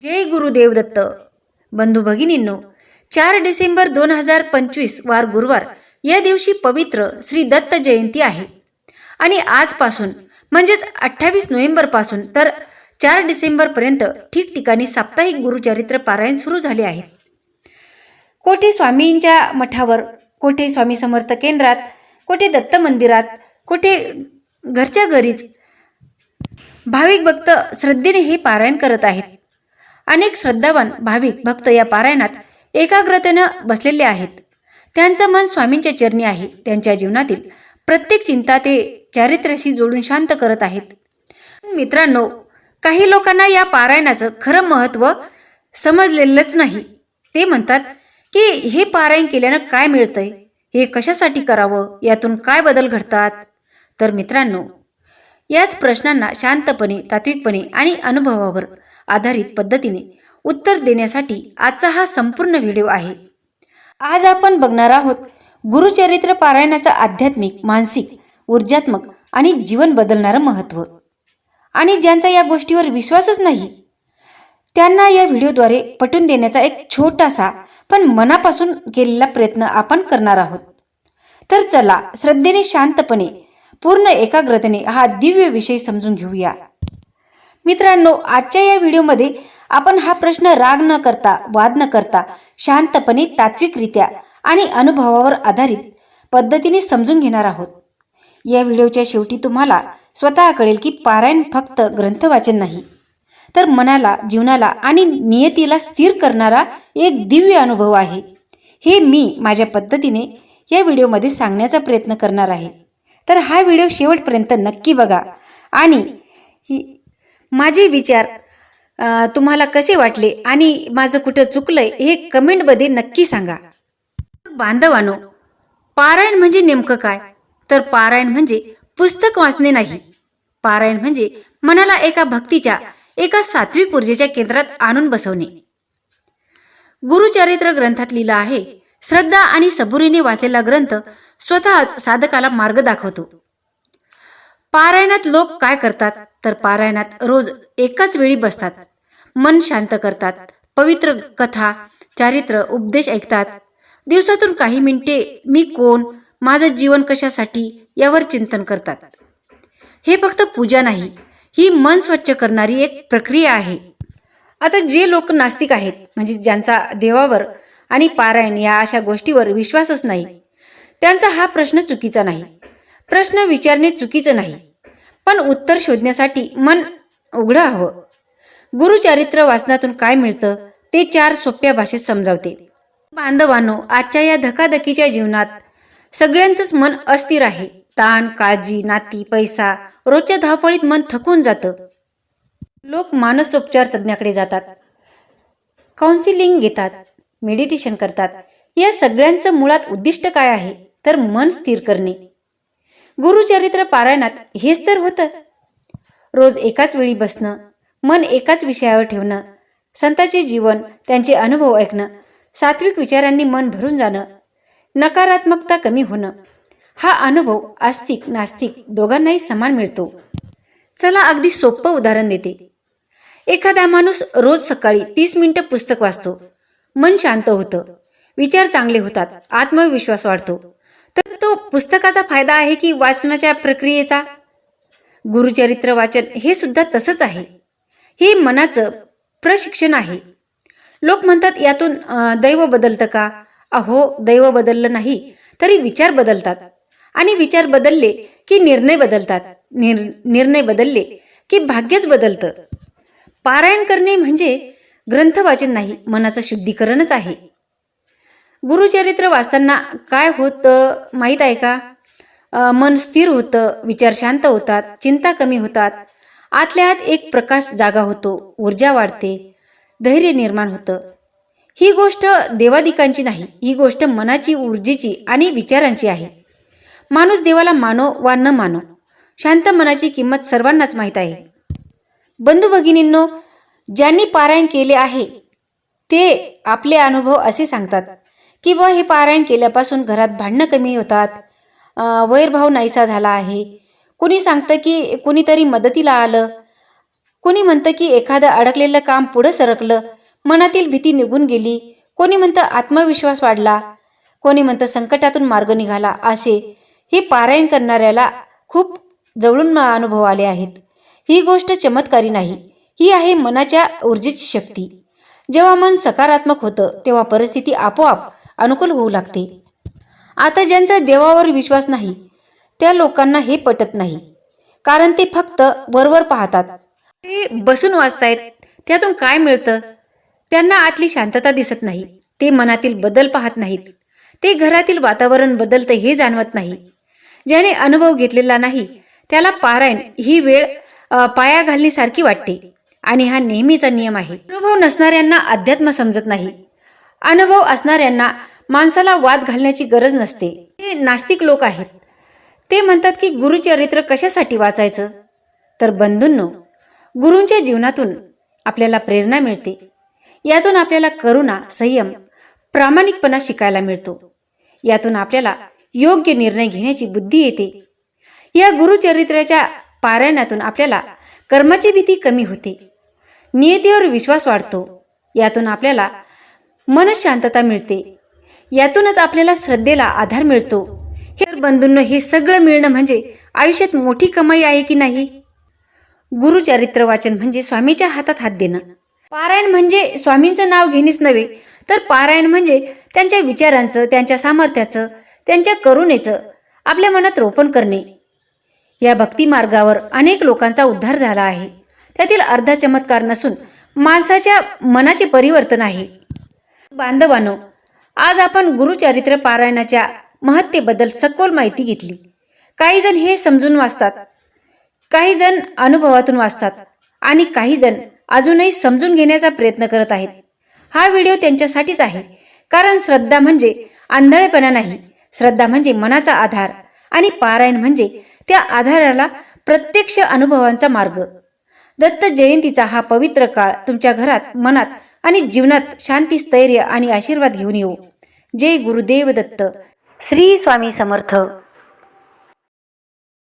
जय गुरुदेव दत्त. बंधू भगिनींनो, 4 डिसेंबर 2025 वार गुरुवार या दिवशी पवित्र श्री दत्त जयंती आहे. आणि आजपासून म्हणजेच 28 नोव्हेंबर पासून तर 4 डिसेंबर पर्यंत ठिकठिकाणी साप्ताहिक गुरुचरित्र पारायण सुरू झाले आहे. कोठे स्वामींच्या मठावर, कोठे स्वामी समर्थ केंद्रात, कोठे दत्त मंदिरात, कोठे घरच्या घरीच भाविक भक्त श्रद्धेने हे पारायण करत आहेत. अनेक श्रद्धावान भाविक भक्त या पारायणात एकाग्रतेनं बसलेले आहेत. त्यांचं मन स्वामींच्या चरणी आहे. त्यांच्या जीवनातील प्रत्येक चिंता ते चारित्र्याशी जोडून शांत करत आहेत. मित्रांनो, काही लोकांना या पारायणाचं खरं महत्त्व समजलेलंच नाही. ते म्हणतात की हे पारायण केल्यानं काय मिळतंय, हे कशासाठी करावं, यातून काय बदल घडतात. तर मित्रांनो, याच प्रश्नांना शांतपणे, तात्विकपणे आणि अनुभवावर आधारित पद्धतीने उत्तर देण्यासाठी आजचा हा संपूर्ण व्हिडिओ आहे. आज आपण बघणार आहोत गुरुचरित्र पारायणाचं आध्यात्मिक, मानसिक, ऊर्जात्मक आणि जीवन बदलणारं महत्त्व. आणि ज्यांचा या गोष्टीवर विश्वासच नाही त्यांना या व्हिडिओद्वारे पटवून देण्याचा एक छोटासा पण मनापासून केलेला प्रयत्न आपण करणार आहोत. तर चला, श्रद्धेने, शांतपणे, पूर्ण एकाग्रतेने हा दिव्य विषय समजून घेऊया. मित्रांनो, आजच्या या व्हिडिओमध्ये आपण हा प्रश्न राग न करता, वाद न करता, शांतपणे, तात्विकरित्या आणि अनुभवावर आधारित पद्धतीने समजून घेणार आहोत. या व्हिडिओच्या शेवटी तुम्हाला स्वतः कळेल की पारायण फक्त ग्रंथ वाचन नाही, तर मनाला, जीवनाला आणि नियतीला स्थिर करणारा एक दिव्य अनुभव आहे. हे मी माझ्या पद्धतीने या व्हिडिओमध्ये सांगण्याचा प्रयत्न करणार आहे. तर हा व्हिडिओ शेवटपर्यंत नक्की बघा आणि माझे विचार तुम्हाला कसे वाटले आणि माझं कुठं चुकलंय हे कमेंटमध्ये नक्की सांगा. बांधवानो, पारायण म्हणजे नेमकं काय? तर पारायण म्हणजे पुस्तक वाचणे नाही. पारायण म्हणजे मनाला एका भक्तीच्या, एका सात्विक ऊर्जेच्या केंद्रात आणून बसवणे. गुरुचरित्र ग्रंथात लिहिलं आहे, श्रद्धा आणि सबुरीने वाचलेला ग्रंथ स्वतःच साधकाला मार्ग दाखवतो. पारायणात लोक काय करतात? तर पारायणात रोज एकाच वेळी बसतात, मन शांत करतात, पवित्र कथा, चारित्र, उपदेश ऐकतात. दिवसातून काही मिनिटे मी कोण, माझं जीवन कशासाठी यावर चिंतन करतात. हे फक्त पूजा नाही, ही मन स्वच्छ करणारी एक प्रक्रिया आहे. आता जे लोक नास्तिक आहेत, म्हणजे ज्यांचा देवावर आणि पारायण या अशा गोष्टीवर विश्वासच नाही, त्यांचा हा प्रश्न चुकीचा नाही. प्रश्न विचारणे चुकीचं नाही, पण उत्तर शोधण्यासाठी मन उघडं हवं. गुरुचरित्र वाचनातून काय मिळतं ते 4 सोप्या भाषेत समजावते. बांधवांनो, आजच्या या धकाधकीच्या जीवनात सगळ्यांचंच मन अस्थिर आहे. ताण, काळजी, नाती, पैसा, रोजच्या धावपळीत मन थकून जातं. लोक मानसोपचार तज्ञाकडे जातात, काउन्सिलिंग घेतात, मेडिटेशन करतात. या सगळ्यांचं मुळात उद्दिष्ट काय आहे? तर मन स्थिर करणे. गुरुचरित्र पारायणात हेच तर होतं. रोज एकाच वेळी बसणं, मन एकाच विषयावर ठेवणं, संतांचे जीवन, त्यांचे अनुभव ऐकणं, सात्विक विचारांनी मन भरून जाणं, नकारात्मकता कमी होणं. हा अनुभव आस्तिक, नास्तिक दोघांनाही समान मिळतो. चला, अगदी सोपं उदाहरण देते. एखादा माणूस रोज सकाळी 30 मिनिटं पुस्तक वाचतो. मन शांत होतं, विचार चांगले होतात, आत्मविश्वास वाढतो. तर तो पुस्तकाचा फायदा आहे की वाचनाच्या प्रक्रियेचा? गुरुचरित्र वाचन हे सुद्धा तसंच आहे. हे मनाचं प्रशिक्षण आहे. लोक म्हणतात यातून दैव बदलतं का? अहो, दैव बदललं नाही तरी विचार बदलतात, आणि विचार बदलले की निर्णय बदलतात, निर्णय बदलले की भाग्यच बदलतं. पारायण करणे म्हणजे ग्रंथ वाचन नाही, मनाचं शुद्धीकरणच आहे. गुरुचरित्र वाचताना काय होतं माहीत आहे का? मन स्थिर होतं, विचार शांत होतात, चिंता कमी होतात, आतल्या आत एक प्रकाश जागा होतो, ऊर्जा वाढते, धैर्य निर्माण होतं. ही गोष्ट देवादिकांची नाही, ही गोष्ट मनाची, ऊर्जेची आणि विचारांची आहे. माणूस देवाला मानो वा न मानो, शांत मनाची किंमत सर्वांनाच माहीत आहे. बंधू भगिनींनो, ज्यांनी पारायण केले आहे ते आपले अनुभव असे सांगतात की हे पारायण केल्यापासून घरात भांडणं कमी होतात, वैरभाव नाहीसा झाला आहे. कुणी सांगतं की कुणीतरी मदतीला आलं, कोणी म्हणतं की एखादं अडकलेलं काम पुढं सरकलं, मनातील भीती निघून गेली. कोणी म्हणतं आत्मविश्वास वाढला. कोणी म्हणतं संकटातून मार्ग निघाला. असे हे पारायण करणाऱ्याला खूप जवळून अनुभव आले आहेत. ही गोष्ट चमत्कारी नाही, ही आहे मनाच्या ऊर्जेची शक्ती. जेव्हा मन सकारात्मक होतं तेव्हा परिस्थिती आपोआप अनुकूल होऊ लागते. आता ज्यांचा देवावर विश्वास नाही त्या लोकांना हे पटत नाही, कारण ते फक्त वरवर पाहतात. ते बसून वाचतायत, त्यातून काय मिळतं? त्यांना आतली शांतता दिसत नाही. ते मनातील बदल पाहत नाहीत. ते घरातील वातावरण बदलतं हे जाणवत नाही. ज्याने अनुभव घेतलेला नाही त्याला पारायण ही वेळ पाया घालण्यासारखी वाटते, आणि हा नेहमीचा नियम आहे. अनुभव नसणाऱ्यांना अध्यात्म समजत नाही. अनुभव असणाऱ्यांना माणसाला वाद घालण्याची गरज नसते. हे नास्तिक लोक आहेत. ते म्हणतात की गुरुचरित्र कशासाठी वाचायचं? तर बंधूंनो, गुरूंच्या जीवनातून आपल्याला प्रेरणा मिळते. यातून आपल्याला करुणा, संयम, प्रामाणिकपणा शिकायला मिळतो. यातून आपल्याला योग्य निर्णय घेण्याची बुद्धी येते. या गुरुचरित्राच्या पारायणातून आपल्याला कर्माची भीती कमी होते. नियतीवर विश्वास वाढतो. यातून आपल्याला मनशांतता मिळते. यातूनच आपल्याला श्रद्धेला आधार मिळतो. हे बंधूंनो, हे सगळं मिळणं म्हणजे आयुष्यात मोठी कमाई आहे की नाही? गुरुचरित्र वाचन म्हणजे स्वामीच्या हातात हात देणं. पारायण म्हणजे स्वामींचं नाव घेणेच नव्हे, तर पारायण म्हणजे त्यांच्या विचारांचं, त्यांच्या सामर्थ्याचं, त्यांच्या करुणेचं आपल्या मनात रोपण करणे. या भक्ती मार्गावर अनेक लोकांचा उद्धार झाला आहे. त्यातील अर्धा चमत्कार नसून माणसाच्या मनाचे परिवर्तन आहे. बांधवांनो, आज आपण गुरुचरित्र पारायणाच्या महत्तेबद्दल सखोल माहिती घेतली. काही जण हे समजून वाचतात, काही जण अनुभवातून वाचतात, आणि काही जण अजूनही समजून घेण्याचा प्रयत्न करत आहेत. हा व्हिडिओ त्यांच्यासाठीच आहे, कारण श्रद्धा म्हणजे आंधळेपणा नाही. श्रद्धा म्हणजे मनाचा आधार, आणि पारायण म्हणजे त्या आधाराला प्रत्यक्ष अनुभवांचा मार्ग. दत्त जयंतीचा हा पवित्र काळ तुमच्या घरात, मनात आणि जीवनात शांती, स्थैर्य आणि आशीर्वाद घेऊन येऊ. जय गुरुदेव दत्त. श्री स्वामी समर्थ.